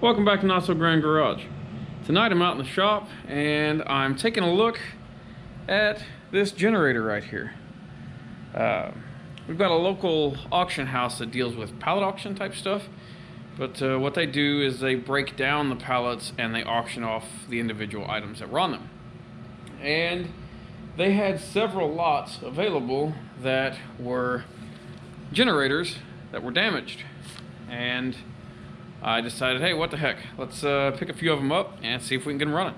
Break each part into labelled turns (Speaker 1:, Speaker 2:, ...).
Speaker 1: Welcome back to Not So Grand Garage. Tonight I'm out in the shop and I'm taking a look at this generator right here. We've got a local auction house that deals with pallet auction type stuff, but what they do is they break down the pallets and they auction off the individual items that were on them. And they had several lots available that were generators that were damaged. And I decided, hey, what the heck? Let's pick a few of them up and see if we can get them running.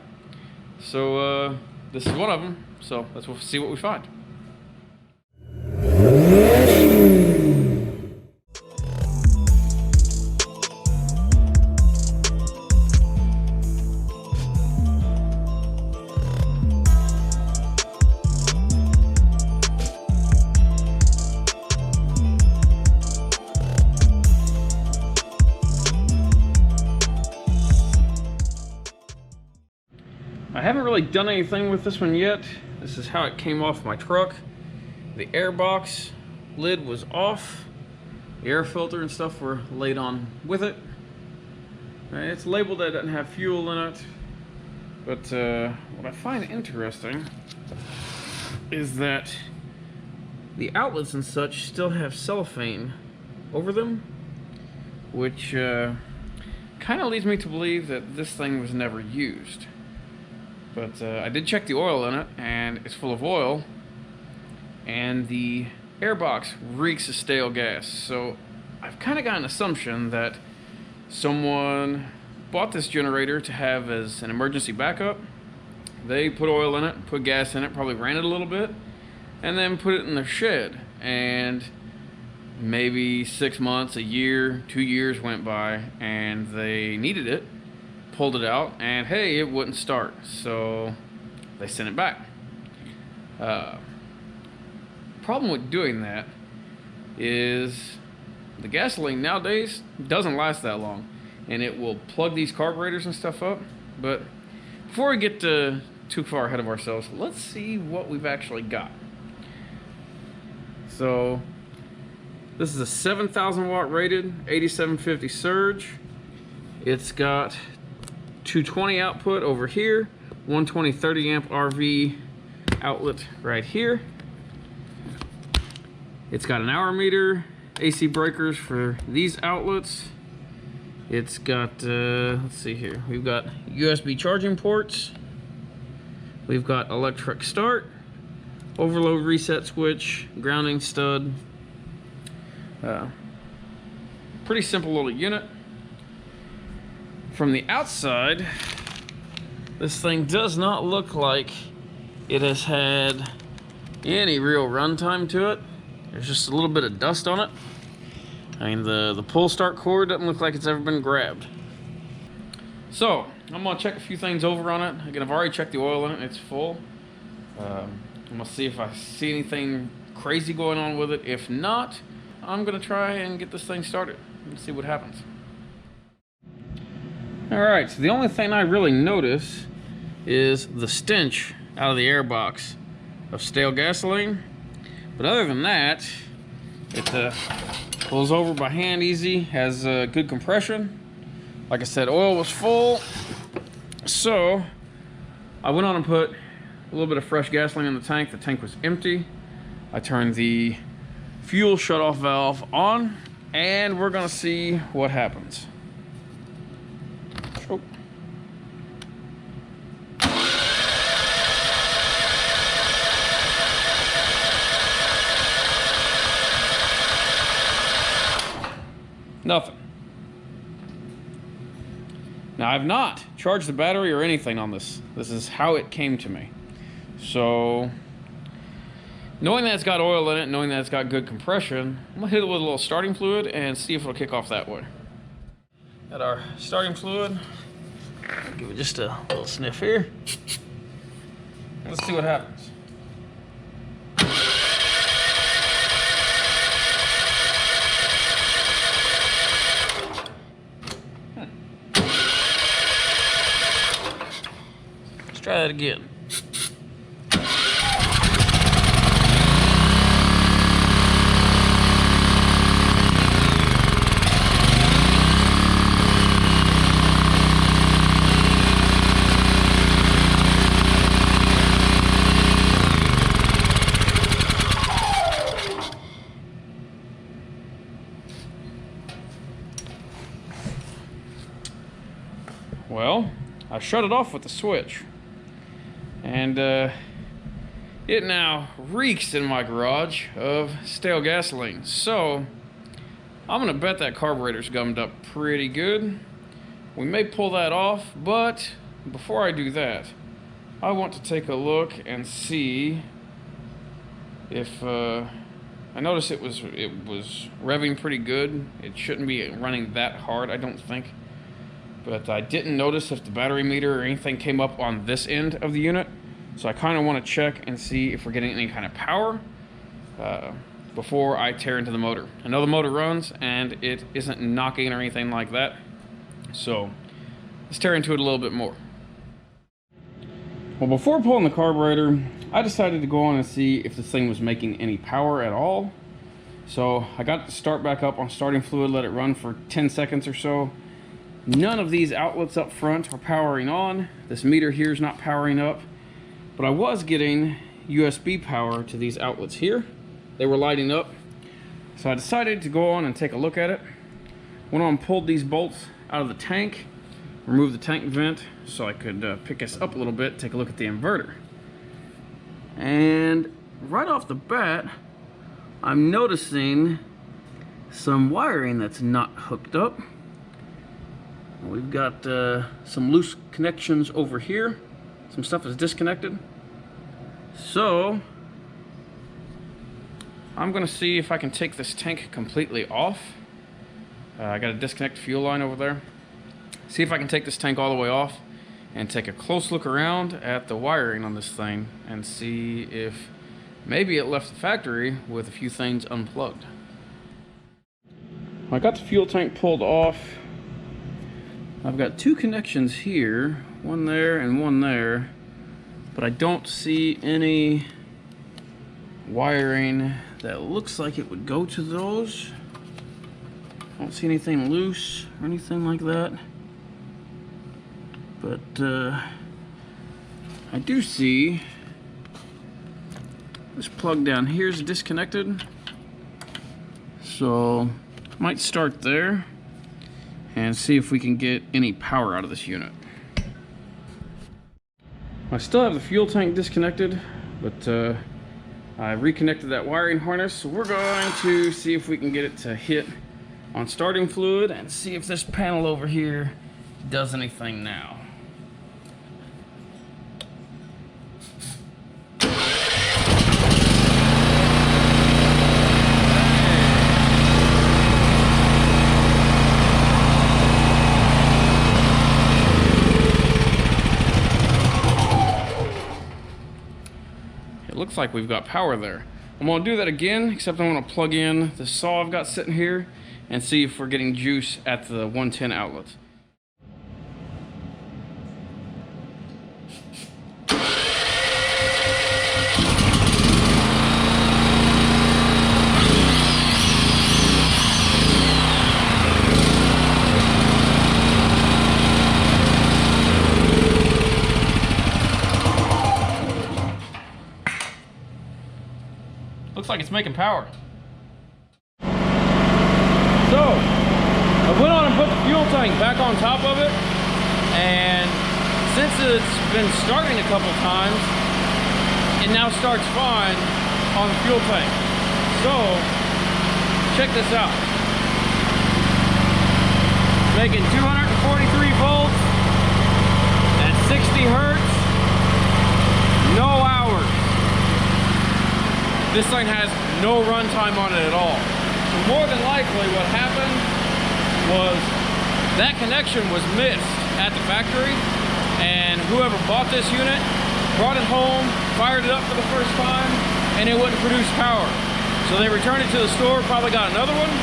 Speaker 1: So this is one of them, so let's see what we find. I haven't really done anything with this one yet. This is how it came off my truck. The air box lid was off. The air filter and stuff were laid on with it. It's labeled that it doesn't have fuel in it. But what I find interesting is that the outlets and such still have cellophane over them, which kind of leads me to believe that this thing was never used. But I did check the oil in it, and it's full of oil, and the airbox reeks of stale gas. So I've kind of got an assumption that someone bought this generator to have as an emergency backup. They put oil in it, put gas in it, probably ran it a little bit, and then put it in their shed. And maybe 6 months, a year, 2 years went by, and they needed it. Pulled it out, and hey, it wouldn't start, so they sent it back. Problem with doing that is the gasoline nowadays doesn't last that long, and it will plug these carburetors and stuff up. But before we get too far ahead of ourselves, let's see what we've actually got. So this is a 7,000 watt rated 8750 surge. It's got 220 output over here, 120 30 amp RV outlet right here. It's got an hour meter, AC breakers for these outlets. It's got let's see here, we've got USB charging ports, we've got electric start, overload reset switch, grounding stud. Pretty simple little unit. From the outside, this thing does not look like it has had any real runtime to it. There's just a little bit of dust on it. I mean, the pull start cord doesn't look like it's ever been grabbed. So I'm gonna check a few things over on it. Again, I've already checked the oil in it, it's full. I'm gonna see if I see anything crazy going on with it. If not, I'm gonna try and get this thing started and see what happens. Alright, so the only thing I really notice is the stench out of the airbox of stale gasoline. But other than that, it pulls over by hand easy, has good compression. Like I said, oil was full, so I went on and put a little bit of fresh gasoline in the tank. The tank was empty. I turned the fuel shut-off valve on, and we're gonna see what happens. Oh. Nothing. Now, I've not charged the battery or anything on this. This is how it came to me. So, knowing that it's got oil in it, knowing that it's got good compression, I'm gonna hit it with a little starting fluid and see if it'll kick off that way. Got our starting fluid. I'll give it just a little sniff here. Let's see what happens. Let's try that again. Well, I shut it off with the switch, and it now reeks in my garage of stale gasoline. So I'm gonna bet that carburetor's gummed up pretty good. We may pull that off, but before I do that, I want to take a look and see if I noticed it was revving pretty good. It shouldn't be running that hard, I don't think. But I didn't notice if the battery meter or anything came up on this end of the unit. So I kind of want to check and see if we're getting any kind of power before I tear into the motor. I know the motor runs and it isn't knocking or anything like that. So let's tear into it a little bit more. Well, before pulling the carburetor, I decided to go on and see if this thing was making any power at all. So I got the start back up on starting fluid, let it run for 10 seconds or so. None of these outlets up front are powering on. This meter here is not powering up, but I was getting USB power to these outlets here. They were lighting up. So I decided to go on and take a look at it. Went on and pulled these bolts out of the tank, removed the tank vent so I could pick us up a little bit, take a look at the inverter. And right off the bat, I'm noticing some wiring that's not hooked up. We've got some loose connections over here. Some stuff is disconnected. So I'm gonna see if I can take this tank completely off. I got a disconnect fuel line over there. See if I can take this tank all the way off and take a close look around at the wiring on this thing and see if maybe it left the factory with a few things unplugged. I got the fuel tank pulled off. I've got two connections here, one there and one there, but I don't see any wiring that looks like it would go to those. I don't see anything loose or anything like that. But I do see this plug down here is disconnected. So might start there and see if we can get any power out of this unit. I still have the fuel tank disconnected, but I reconnected that wiring harness, so we're going to see if we can get it to hit on starting fluid and see if this panel over here does anything now. Looks like we've got power there. I'm gonna do that again, except I'm gonna plug in the saw I've got sitting here and see if we're getting juice at the 110 outlets. Looks like it's making power. So, I went on and put the fuel tank back on top of it, and since it's been starting a couple times, it now starts fine on the fuel tank. So, check this out. Making 243 volts at 60 hertz, no hours. This thing has no runtime on it at all. So more than likely what happened was that connection was missed at the factory, and whoever bought this unit brought it home, fired it up for the first time, and it wouldn't produce power. So they returned it to the store, probably got another one.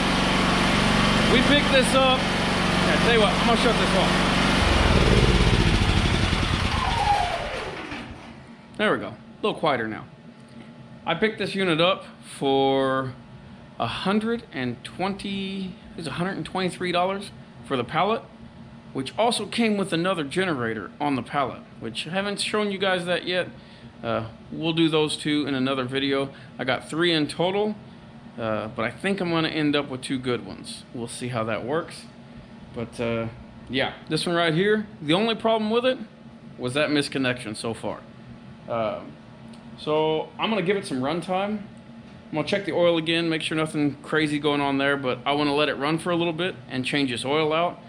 Speaker 1: We picked this up. I tell you what, I'm gonna shut this off. There we go, a little quieter now. I picked this unit up for $123 for the Pallet, which also came with another generator on the Pallet, which I haven't shown you guys that yet. We'll do those two in another video. I got 3 in total, but I think I'm gonna end up with 2 good ones. We'll see how that works. But Yeah, this one right here, the only problem with it was that misconnection so far. So I'm gonna give it some run time. I'm gonna check the oil again, make sure nothing crazy going on there, but I wanna let it run for a little bit and change this oil out.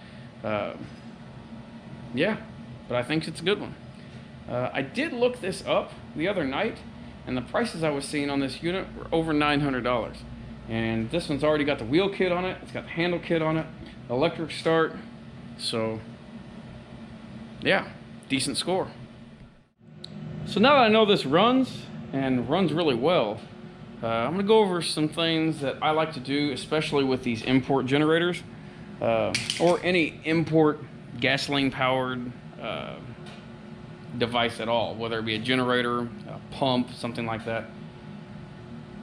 Speaker 1: Yeah, but I think it's a good one. I did look this up the other night, and the prices I was seeing on this unit were over $900. And this one's already got the wheel kit on it, it's got the handle kit on it, electric start, so yeah, decent score. So now that I know this runs, and runs really well, I'm gonna go over some things that I like to do, especially with these import generators, or any import gasoline powered device at all, whether it be a generator, a pump, something like that.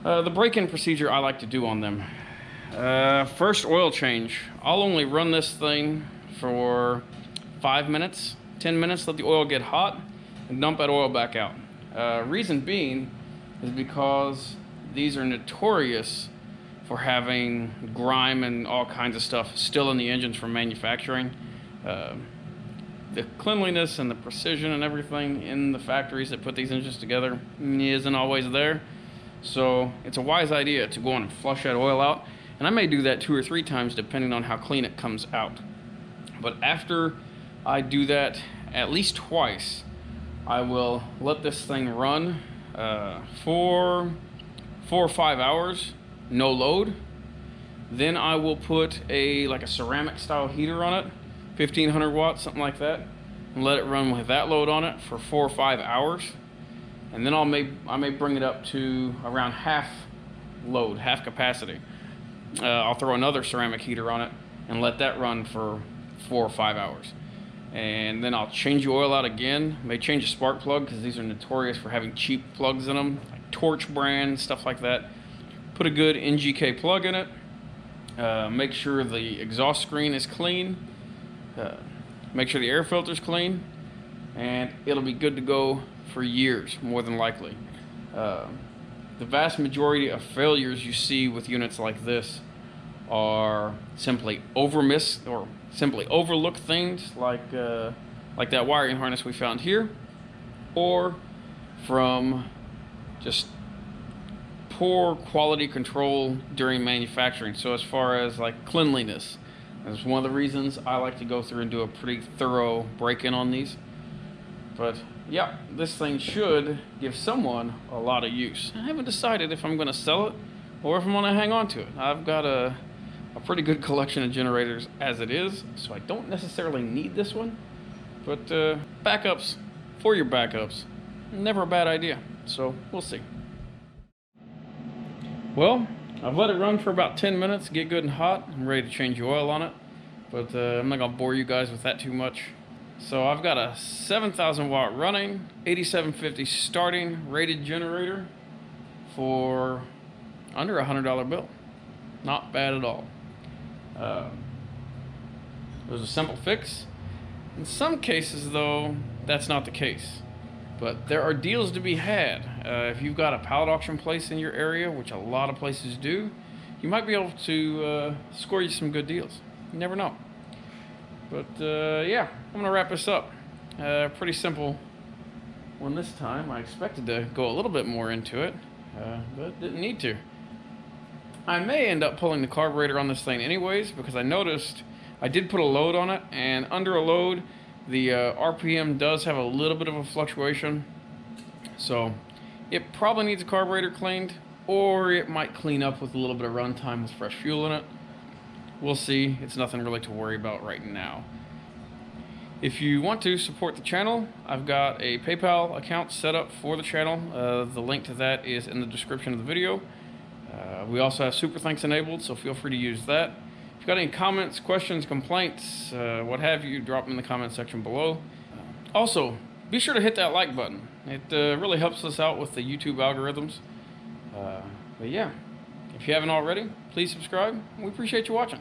Speaker 1: The break-in procedure I like to do on them. First oil change. I'll only run this thing for 5 minutes, 10 minutes, let the oil get hot, and dump that oil back out. Reason being is because these are notorious for having grime and all kinds of stuff still in the engines from manufacturing. The cleanliness and the precision and everything in the factories that put these engines together isn't always there. So it's a wise idea to go on and flush that oil out. And I may do that 2 or 3 times depending on how clean it comes out. But after I do that at least twice, I will let this thing run for 4 or 5 hours, no load. Then I will put like a ceramic style heater on it, 1500 watts, something like that, and let it run with that load on it for 4 or 5 hours. And then I may bring it up to around half load, half capacity. I'll throw another ceramic heater on it and let that run for 4 or 5 hours. And then I'll change the oil out again. May change a spark plug because these are notorious for having cheap plugs in them, like Torch brand, stuff like that. Put a good NGK plug in it. Make sure the exhaust screen is clean. Make sure the air filter's clean, and it'll be good to go for years, more than likely. The vast majority of failures you see with units like this are simply simply overlooked things like that wiring harness we found here, or from just poor quality control during manufacturing. So as far as like cleanliness, that's one of the reasons I like to go through and do a pretty thorough break-in on these. But yeah, this thing should give someone a lot of use. I haven't decided if I'm going to sell it or if I'm going to hang on to it. I've got a pretty good collection of generators as it is, so I don't necessarily need this one. But backups, for your backups, never a bad idea. So we'll see. Well, I've let it run for about 10 minutes, get good and hot. I'm ready to change the oil on it, but I'm not going to bore you guys with that too much. So I've got a 7,000 watt running, 8750 starting rated generator for under $100 bill. Not bad at all. It was a simple fix. In some cases though, that's not the case. But there are deals to be had. If you've got a pallet auction place in your area, which a lot of places do, you might be able to score you some good deals. You never know. But yeah, I'm gonna wrap this up. Pretty simple one this time. I expected to go a little bit more into it, but didn't need to. I may end up pulling the carburetor on this thing anyways, because I noticed I did put a load on it, and under a load, the RPM does have a little bit of a fluctuation. So it probably needs a carburetor cleaned, or it might clean up with a little bit of runtime with fresh fuel in it. We'll see. It's nothing really to worry about right now. If you want to support the channel, I've got a PayPal account set up for the channel. The link to that is in the description of the video. We also have SuperThanks enabled, so feel free to use that. If you've got any comments, questions, complaints, what have you, drop them in the comment section below. Also, be sure to hit that like button. It really helps us out with the YouTube algorithms. But yeah, if you haven't already, please subscribe. We appreciate you watching.